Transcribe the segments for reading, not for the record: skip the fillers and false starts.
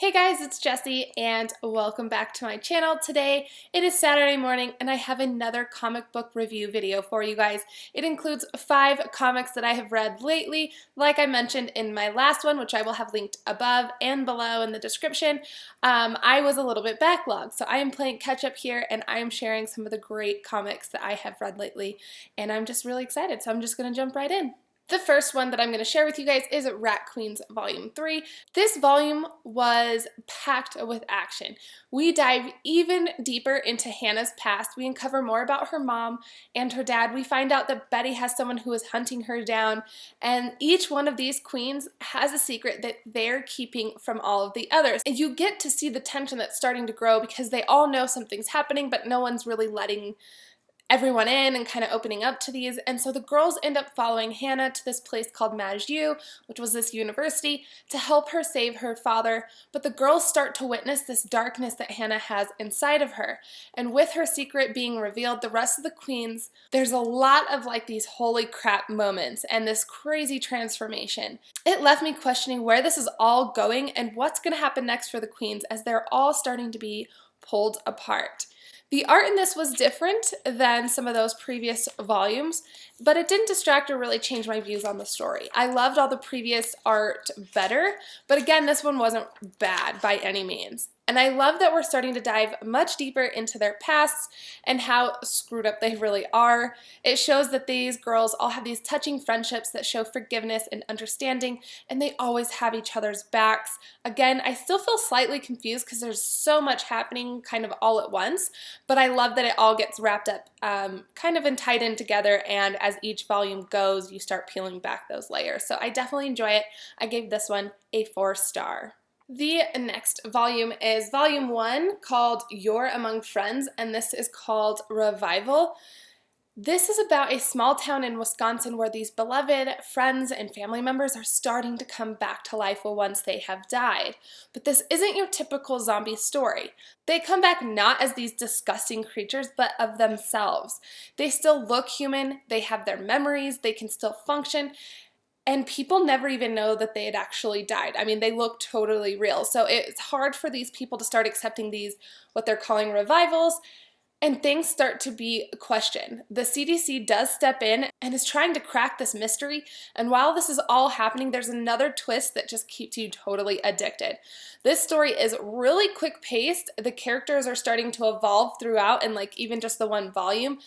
Hey guys, it's Jessi and welcome back to my channel. Today it is Saturday morning and I have another comic book review video for you guys. It includes 5 comics that I have read lately, like I mentioned in my last one, which I will have linked above and below in the description. I was a little bit backlogged, so I am playing catch up here and I am sharing some of the great comics that I have read lately and I'm just really excited, so I'm just going to jump right in. The first one that I'm going to share with you guys is Rat Queens Volume 3. This volume was packed with action. We dive even deeper into Hannah's past. We uncover more about her mom and her dad. We find out that Betty has someone who is hunting her down, and each one of these queens has a secret that they're keeping from all of the others. And you get to see the tension that's starting to grow because they all know something's happening, but no one's really letting everyone in and kind of opening up to these. And so the girls end up following Hannah to this place called Maju, which was this university, to help her save her father. But the girls start to witness this darkness that Hannah has inside of her. And with her secret being revealed, the rest of the queens, there's a lot of like these holy crap moments and this crazy transformation. It left me questioning where this is all going and what's going to happen next for the queens as they're all starting to be pulled apart. The art in this was different than some of those previous volumes, but it didn't distract or really change my views on the story. I loved all the previous art better, but again, this one wasn't bad by any means. And I love that we're starting to dive much deeper into their pasts and how screwed up they really are. It shows that these girls all have these touching friendships that show forgiveness and understanding, and they always have each other's backs. Again, I still feel slightly confused because there's so much happening kind of all at once, but I love that it all gets wrapped up kind of and tied in together, and as each volume goes, you start peeling back those layers. So I definitely enjoy it. I gave this one a 4-star. The next volume is volume 1 called You're Among Friends, and this is called Revival. This is about a small town in Wisconsin where these beloved friends and family members are starting to come back to life once they have died. But this isn't your typical zombie story. They come back not as these disgusting creatures, but of themselves. They still look human, they have their memories, they can still function, and people never even know that they had actually died. I mean, they look totally real. So it's hard for these people to start accepting these, what they're calling revivals, and things start to be questioned. The CDC does step in and is trying to crack this mystery, and while this is all happening, there's another twist that just keeps you totally addicted. This story is really quick-paced. The characters are starting to evolve throughout, and like even just the one volume,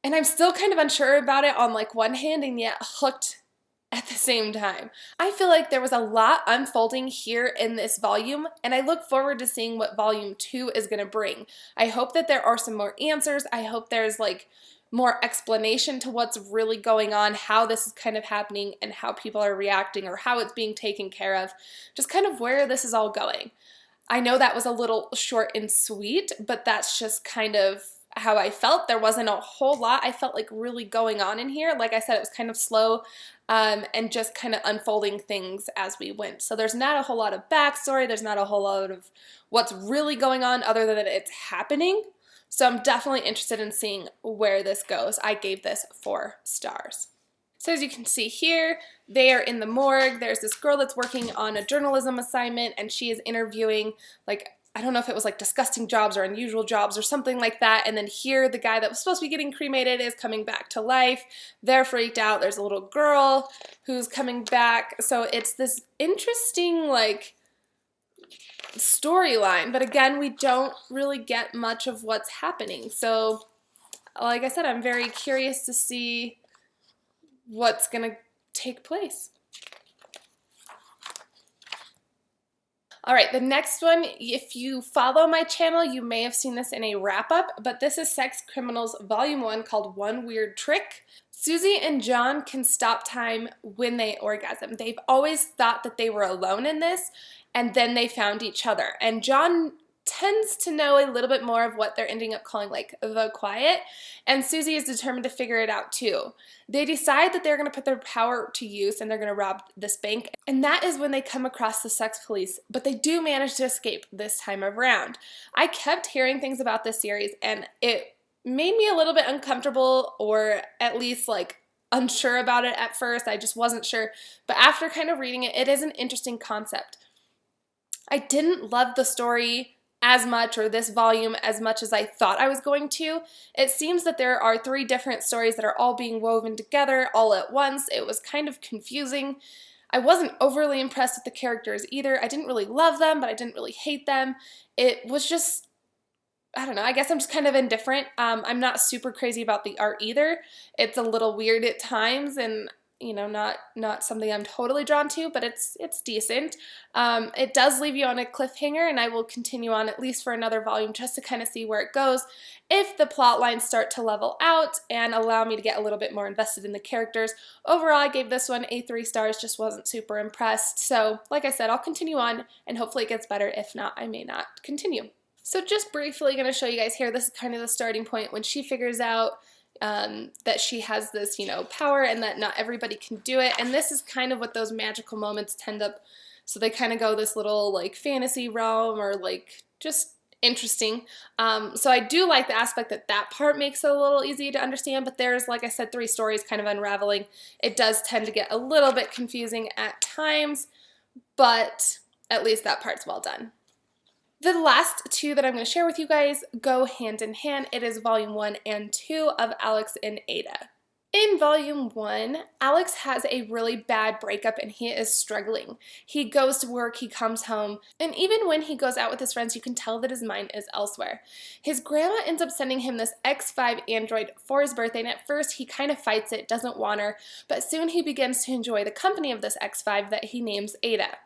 and I'm still kind of unsure about it on like one hand and yet hooked at the same time. I feel like there was a lot unfolding here in this volume, and I look forward to seeing what volume 2 is going to bring. I hope that there are some more answers. I hope there's like more explanation to what's really going on, how this is kind of happening, and how people are reacting or how it's being taken care of. Just kind of where this is all going. I know that was a little short and sweet, but that's just kind of how I felt. There wasn't a whole lot I felt like really going on in here. Like I said, it was kind of slow and just kind of unfolding things as we went. So there's not a whole lot of backstory. There's not a whole lot of what's really going on other than that it's happening. So I'm definitely interested in seeing where this goes. I gave this 4 stars. So as you can see here, they are in the morgue. There's this girl that's working on a journalism assignment, and she is interviewing like, I don't know if it was like disgusting jobs or unusual jobs or something like that. And then here, the guy that was supposed to be getting cremated is coming back to life. They're freaked out. There's a little girl who's coming back. So it's this interesting like storyline. But again, we don't really get much of what's happening. So like I said, I'm very curious to see what's going to take place. All right, the next one, if you follow my channel, you may have seen this in a wrap-up, but this is Sex Criminals Volume 1 called One Weird Trick. Susie and John can stop time when they orgasm. They've always thought that they were alone in this, and then they found each other. And John tends to know a little bit more of what they're ending up calling like the quiet, and Susie is determined to figure it out too. They decide that they're going to put their power to use and they're going to rob this bank, and that is when they come across the sex police, but they do manage to escape this time around. I kept hearing things about this series and it made me a little bit uncomfortable, or at least like unsure about it at first. I just wasn't sure, but after kind of reading it, it is an interesting concept. I didn't love the story as much, or this volume as much, as I thought I was going to. It seems that there are 3 different stories that are all being woven together all at once. It was kind of confusing. I wasn't overly impressed with the characters either. I didn't really love them, but I didn't really hate them. It was just, I don't know, I guess I'm just kind of indifferent. I'm not super crazy about the art either. It's a little weird at times, and not something I'm totally drawn to, but it's decent. It does leave you on a cliffhanger, and I will continue on at least for another volume just to kind of see where it goes. If the plot lines start to level out and allow me to get a little bit more invested in the characters. Overall, I gave this one a 3 stars, just wasn't super impressed. So, like I said, I'll continue on, and hopefully it gets better. If not, I may not continue. So just briefly going to show you guys here, this is kind of the starting point when she figures out that she has this, power, and that not everybody can do it. And this is kind of what those magical moments tend up, so they kind of go this little like fantasy realm, or like just interesting. So I do like the aspect that part makes it a little easy to understand, but there's, like I said, 3 stories kind of unraveling. It does tend to get a little bit confusing at times, but at least that part's well done. The last 2 that I'm going to share with you guys go hand in hand. It is volume 1 and 2 of Alex and Ada. In volume 1, Alex has a really bad breakup and he is struggling. He goes to work, he comes home, and even when he goes out with his friends, you can tell that his mind is elsewhere. His grandma ends up sending him this X5 android for his birthday, and at first he kind of fights it, doesn't want her, but soon he begins to enjoy the company of this X5 that he names Ada.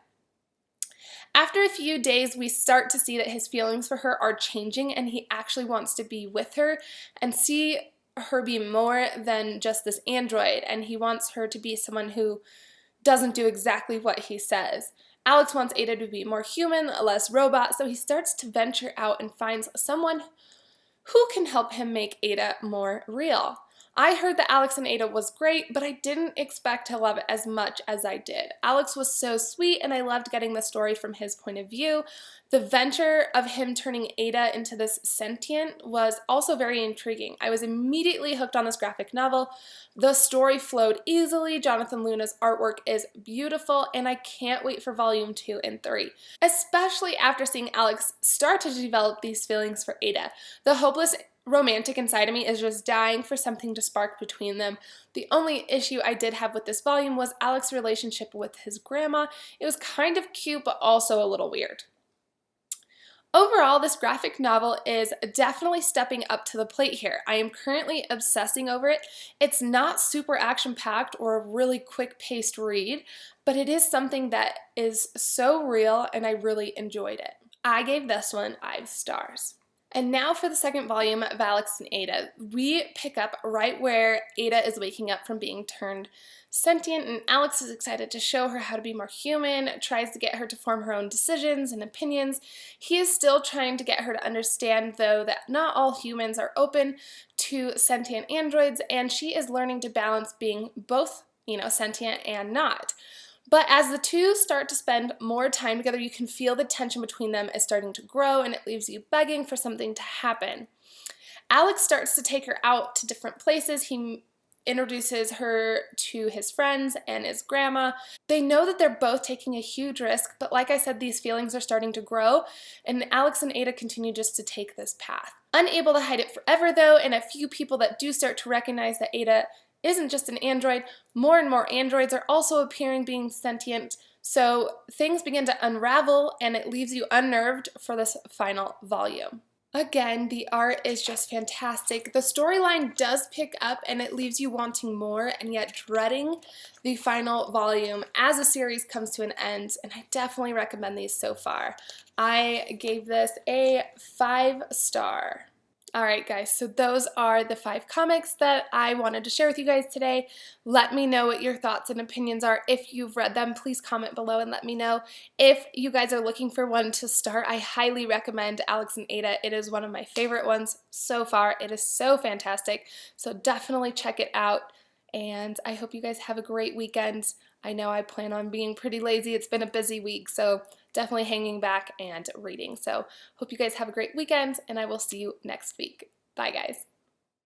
After a few days, we start to see that his feelings for her are changing, and he actually wants to be with her and see her be more than just this android, and he wants her to be someone who doesn't do exactly what he says. Alex wants Ada to be more human, less robot, so he starts to venture out and finds someone who can help him make Ada more real. I heard that Alex and Ada was great, but I didn't expect to love it as much as I did. Alex was so sweet, and I loved getting the story from his point of view. The venture of him turning Ada into this sentient was also very intriguing. I was immediately hooked on this graphic novel. The story flowed easily. Jonathan Luna's artwork is beautiful, and I can't wait for volume 2 and 3, especially after seeing Alex start to develop these feelings for Ada. The hopeless romantic inside of me is just dying for something to spark between them. The only issue I did have with this volume was Alex's relationship with his grandma. It was kind of cute, but also a little weird. Overall, this graphic novel is definitely stepping up to the plate here. I am currently obsessing over it. It's not super action-packed or a really quick-paced read, but it is something that is so real, and I really enjoyed it. I gave this one 5 stars. And now for the second volume of Alex and Ada. We pick up right where Ada is waking up from being turned sentient, and Alex is excited to show her how to be more human, tries to get her to form her own decisions and opinions. He is still trying to get her to understand, though, that not all humans are open to sentient androids, and she is learning to balance being both, sentient and not. But as the 2 start to spend more time together, you can feel the tension between them is starting to grow, and it leaves you begging for something to happen. Alex starts to take her out to different places. He introduces her to his friends and his grandma. They know that they're both taking a huge risk, but like I said, these feelings are starting to grow, and Alex and Ada continue just to take this path. Unable to hide it forever, though, and a few people that do start to recognize that Ada isn't just an android, more and more androids are also appearing being sentient, so things begin to unravel, and it leaves you unnerved for this final volume. Again, the art is just fantastic. The storyline does pick up, and it leaves you wanting more and yet dreading the final volume as the series comes to an end, and I definitely recommend these so far. I gave this a 5 star. Alright guys, so those are the 5 comics that I wanted to share with you guys today. Let me know what your thoughts and opinions are. If you've read them, please comment below and let me know. If you guys are looking for one to start, I highly recommend Alex and Ada. It is one of my favorite ones so far. It is so fantastic, so definitely check it out. And I hope you guys have a great weekend. I know I plan on being pretty lazy. It's been a busy week, so definitely hanging back and reading. So hope you guys have a great weekend, and I will see you next week. Bye, guys.